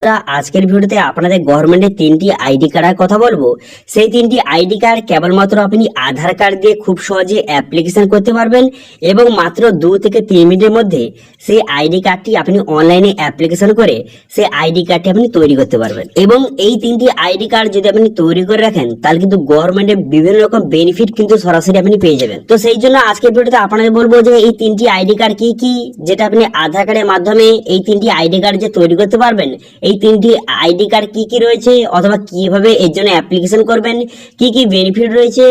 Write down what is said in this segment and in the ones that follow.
আজকের ভিডিওতে আপনাদের গভর্নমেন্টের 3টি আইডি কার্ডের কথা বলবো। সেই 3টি আইডি কার্ড কেবলমাত্র আপনি আধার কার্ড দিয়ে খুব সহজে অ্যাপ্লিকেশন করতে পারবেন এবং মাত্র 2 থেকে 3 মিনিটের মধ্যে সেই আইডি কার্ডটি আপনি অনলাইনে অ্যাপ্লিকেশন করে সেই আইডি কার্ডটি আপনি তৈরি করতে পারবেন। এবং এই 3টি আইডি কার্ড যদি আপনি তৈরি করে রাখেন তাহলে কিন্তু গভর্নমেন্টের বিভিন্ন রকম বেনিফিট কিন্তু সরাসরি আপনি পেয়ে যাবেন। তো সেই জন্য আজকের ভিডিওতে আপনাদের বলবো যে এই 3টি আইডি কার্ড কি কি, যেটা আপনি আধার কার্ডের মাধ্যমে এই 3টি আইডি কার্ড যে তৈরি করতে পারবেন, এই 3টি আইডি কার্ড কি কি রয়েছে অথবা কিভাবে এর জন্য অ্যাপ্লিকেশন করবেন, কি কি বেনিফিট রয়েছে,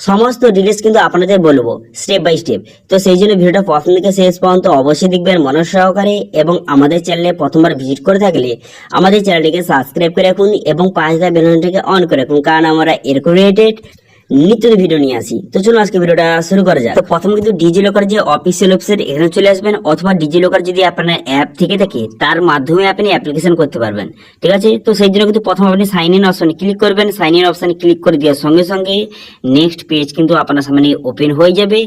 সমস্ত ডিটেইলস কিন্তু আপনাদের বলবো স্টেপ বাই স্টেপ। তো সেই জন্য ভিডিওটা প্রথম থেকে শেষ পর্যন্ত অবশ্যই দেখবেন মনোযোগ সহকারে, এবং আমাদের চ্যানেলে প্রথমবার ভিজিট করে থাকলে আমাদের চ্যানেলটিকে সাবস্ক্রাইব করে রাখুন এবং পাশে থাকা বেল আইকনটিকে অন করে রাখুন, কারণ আমরা এরকম রিলেটেড নিত্য ভিডিও নিয়ে আসি। তো চলুন আজকে ভিডিওটা শুরু করা যাক। তো প্রথম কিন্তু ডিজিলকার যে অফিসিয়াল ওয়েবসাইট, এখানে চলে আসবেন, অথবা ডিজিলকার যদি আপনার অ্যাপ থেকে থাকে তার মাধ্যমে আপনি অ্যাপ্লিকেশন করতে পারবেন। ঠিক আছে, তো সেই জন্য কিন্তু প্রথম আপনি সাইন ইন অপশনে ক্লিক করবেন। সাইন ইন অপশনে ক্লিক করে দেওয়ার সঙ্গে সঙ্গে নেক্সট পেজ কিন্তু আপনার সামনে ওপেন হয়ে যাবে।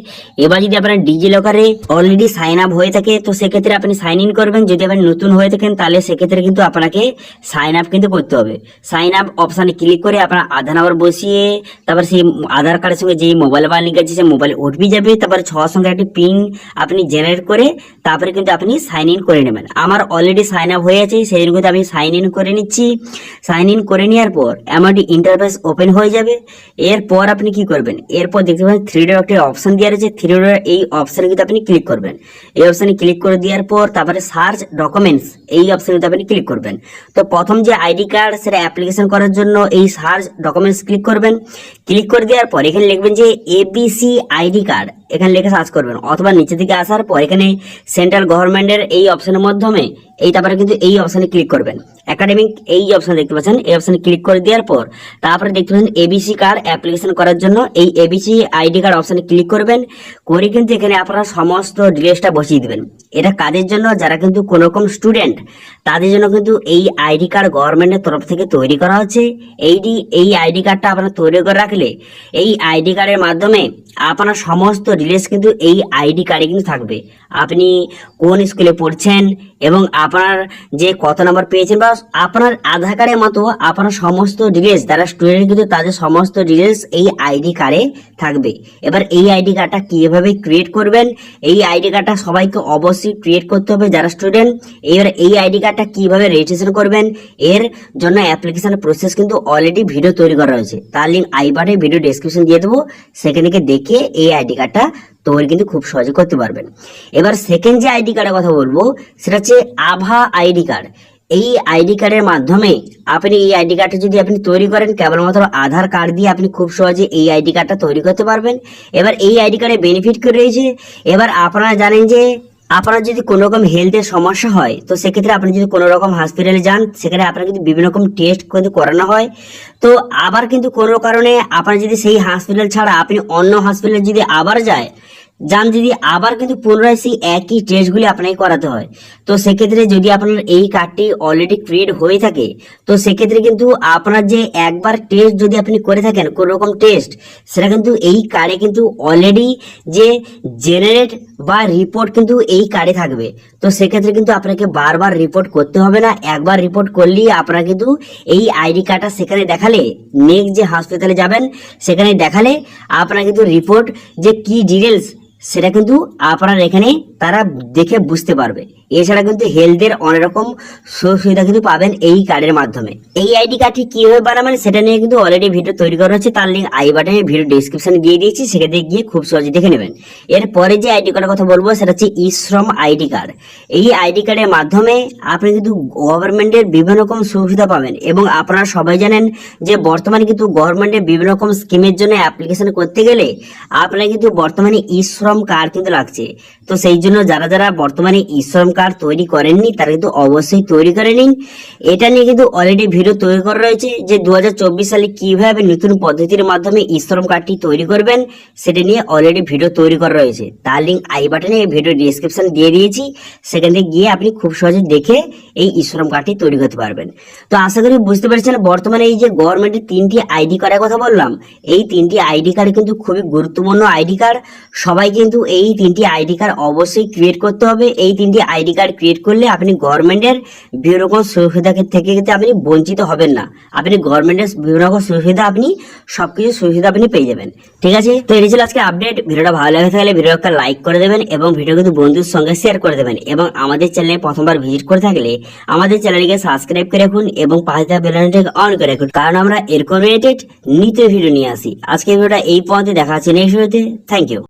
এবার যদি আপনার ডিজিলকারে অলরেডি সাইন আপ হয়ে থাকে তো সেক্ষেত্রে আপনি সাইন ইন করবেন। যদি আপনি নতুন হয়ে থাকেন তাহলে সেক্ষেত্রে কিন্তু আপনাকে সাইন আপ কিন্তু করতে হবে। সাইন আপ অপশনে ক্লিক করে আপনার আধার নাম্বার বসিয়ে তারপর সেই আধার কার্ডের সঙ্গে যে মোবাইল লিঙ্ক আছে সেই মোবাইল ওটিপি যাবে, তারপরে 6 সংখ্যার একটি পিন আপনি জেনারেট করে তারপরে কিন্তু আপনি সাইন ইন করে নেবেন। আমার অলরেডি সাইন আপ হয়ে আছে, সেই জন্য কিন্তু আমি সাইন ইন করে নিচ্ছি। সাইন ইন করে নেওয়ার পর এমনটি ইন্টারফেস ওপেন হয়ে যাবে। এরপর আপনি কি করবেন, এরপর দেখতে পাবেন 3 ডট একটা অপশন দেওয়া রয়েছে। 3 ডট এই অপশনে কিন্তু আপনি ক্লিক করবেন। এই অপশনে ক্লিক করে দেওয়ার পর তারপরে সার্চ ডকুমেন্টস এই অপশনে কিন্তু আপনি ক্লিক করবেন। তো প্রথম যে আইডি কার্ড সেটা অ্যাপ্লিকেশন করার জন্য এই সার্চ ডকুমেন্টস ক্লিক করবেন। ক্লিক করে দেওয়ার পর এখানে লিখবেন যে এবিসি আইডি কার্ড, এখানে লিখে সার্চ করবেন, অথবা নিচে দিকে আসার পর এখানে সেন্ট্রাল গভর্নমেন্টের এই অপশনের মাধ্যমে এই তারপরে কিন্তু এই অপশনে ক্লিক করবেন। একাডেমিক এই অপশন দেখতে পাচ্ছেন, এই অপশনে ক্লিক করে দেওয়ার পর তারপরে দেখতে পাচ্ছেন এবিসি কার্ড অ্যাপ্লিকেশন করার জন্য এই এবিসি আইডি কার্ড অপশনে ক্লিক করবেন। করে কিন্তু এখানে আপনারা সমস্ত ডিটেইলসটা বসিয়ে দিবেন। এটা কাদের জন্য, যারা কিন্তু কোন রকম স্টুডেন্ট তাদের জন্য কিন্তু এই আইডি কার্ড গভর্নমেন্টের তরফ থেকে তৈরি করা হচ্ছে। এই আইডি কার্ডটা আপনারা তৈরি করে রাখলে এই আইডি কার্ডের মাধ্যমে আপনার সমস্ত ডিটেইলস কিন্তু এই আইডি কার্ডে কিন্তু থাকবে। আপনি কোন স্কুলে পড়ছেন এবং আপনার যে কত নাম্বার পেয়েছেন বা আপনার আধার কার্ডের মতো আপনার সমস্ত ডিটেইলস, যারা স্টুডেন্ট কিন্তু তাদের সমস্ত ডিটেইলস এই আইডি কার্ডে থাকবে। এবার এই আইডি কার্ডটা কিভাবে ক্রিয়েট করবেন, এই আইডি কার্ডটা সবাইকে অবশ্যই ক্রিয়েট করতে হবে যারা স্টুডেন্ট। এবার এই আইডি কার্ডটা কিভাবে রেজিস্ট্রেশন করবেন এর জন্য অ্যাপ্লিকেশনের প্রসেস কিন্তু অলরেডি ভিডিও তৈরি করা হয়েছে, তার লিঙ্ক আই বাটনে ভিডিও ডেসক্রিপশন দিয়ে দেবো, সেখানে দেখে এই আইডি কার্ডটা তৈরি কিন্তু খুব সহজে করতে পারবেন। এবার সেকেন্ড যে আইডি কার্ডের কথা বলবো সেটা হচ্ছে আভা আইডি কার্ড। এই আইডি কার্ডের মাধ্যমে আপনি এই আইডি কার্ডটা যদি আপনি তৈরি করেন কেবলমাত্র আধার কার্ড দিয়ে আপনি খুব সহজে এই আইডি কার্ডটা তৈরি করতে পারবেন। এবার এই আইডি কার্ডের বেনিফিট কি রয়েছে, এবার আপনারা জানেন যে আপনার যদি কোনো রকম হেলথের সমস্যা হয় তো সেক্ষেত্রে আপনি যদি কোনো রকম হসপিটালে যান সেখানে আপনার কিন্তু বিভিন্ন রকম টেস্ট কিন্তু করানো হয়। তো আবার কিন্তু কোনো কারণে আপনার যদি সেই হসপিটাল ছাড়া আপনি অন্য হসপিটালে যদি আবার যান যদি আবার কিন্তু পুনরায় সেই একই টেস্টগুলি আপনাকে করাতে হয়। তো সেক্ষেত্রে যদি আপনার এই কার্ডটি অলরেডি ক্রিয়েট হয়ে থাকে তো সেক্ষেত্রে কিন্তু আপনার যে একবার টেস্ট যদি আপনি করে থাকেন কোনো রকম টেস্ট, সেটা কিন্তু এই কার্ডে কিন্তু অলরেডি যে জেনারেট বা রিপোর্ট কিন্তু এই কার্ডে থাকবে। তো সেক্ষেত্রে কিন্তু আপনাকে বারবার রিপোর্ট করতে হবে না, একবার রিপোর্ট করলেই আপনারা কিন্তু এই আইডি কার্ডটা সেখানে দেখালে নেক্সট যে হাসপাতালে যাবেন সেখানে দেখালে আপনারা কিন্তু রিপোর্ট যে কি ডিটেলস সেটা কিন্তু আপনার এখানে তারা দেখে বুঝতে পারবে। এছাড়া কিন্তু হেলথের অনেক রকম সুবিধা কিন্তু পাবেন এই কার্ডের মাধ্যমে। এই আইডি কার্ডটি কিভাবে বানাবেন সেটা নিয়ে কিন্তু অলরেডি ভিডিও তৈরি করা হচ্ছে, তার লিঙ্ক আই বাটনে ভিডিও ডেসক্রিপশনে দিয়ে দিয়েছি, সেখানে গিয়ে খুব সহজে দেখে নেবেন। এরপরে যে আইডি কার্ডের কথা বলবো সেটা হচ্ছে ই-শ্রম আইডি কার্ড। এই আইডি কার্ডের মাধ্যমে আপনি কিন্তু গভর্নমেন্টের বিভিন্ন রকম সুবিধা পাবেন, এবং আপনারা সবাই জানেন যে বর্তমানে কিন্তু গভর্নমেন্টের বিভিন্ন রকম স্কিমের জন্য অ্যাপ্লিকেশন করতে গেলে আপনারা কিন্তু বর্তমানে ই-শ্রম কার্ড কিন্তু লাগছে। তো সেই জন্য যারা যারা বর্তমানে ই-শ্রম কার্ড তৈরি করেননি তারা কিন্তু অবশ্যই তৈরি করে নিন। এটা নিয়ে কিন্তু অলরেডি ভিডিও তৈরি করা রয়েছে যে 2024 সালে কিভাবে নতুন পদ্ধতির মাধ্যমে ই-শ্রম কার্ডটি তৈরি করবেন সেটা নিয়ে অলরেডি ভিডিও তৈরি করা রয়েছে, তার লিঙ্ক আই বাটনে ভিডিও ডেসক্রিপশন দিয়ে দিয়েছি, সেখানে গিয়ে আপনি খুব সহজে দেখে এই ই-শ্রম কার্ডটি তৈরি করতে পারবেন। তো আশা করি বুঝতে পেরেছেন বর্তমানে এই যে গভর্নমেন্টের 3টি আইডি কার্ডের কথা বললাম, এই 3টি আইডি কার্ড কিন্তু খুবই গুরুত্বপূর্ণ আইডি কার্ড। সবাই কিন্তু এই 3টি আইডি কার্ড অবশ্যই অবশ্যই ক্রিয়েট করতে হবে। এই 3টি আইডি কার্ড ক্রিয়েট করলে আপনি গভর্নমেন্টের বিভিন্ন রকম সুবিধা থেকে কিন্তু আপনি বঞ্চিত হবেন না। আপনি গভর্নমেন্টের বিভিন্ন রকম সুবিধা আপনি সবকিছু সুবিধা আপনি পেয়ে যাবেন। ঠিক আছে, তো এই ছিল আজকে আপডেট। ভিডিওটা ভালো লাগে থাকলে ভিডিওটা লাইক করে দেবেন এবং ভিডিও কিন্তু বন্ধুর সঙ্গে শেয়ার করে দেবেন, এবং আমাদের চ্যানেলে প্রথমবার ভিজিট করে থাকলে আমাদের চ্যানেলকে সাবস্ক্রাইব করে রাখুন এবং পাশে থাকা বেল আইকনটাকে অন করে রাখুন, কারণ আমরা এরকম রিলেটেড নিত্য ভিডিও নিয়ে আসি। আজকে ভিডিওটা এই পর্যন্ত, দেখা হচ্ছে নেক্সট ভিডিওতে। Thank you.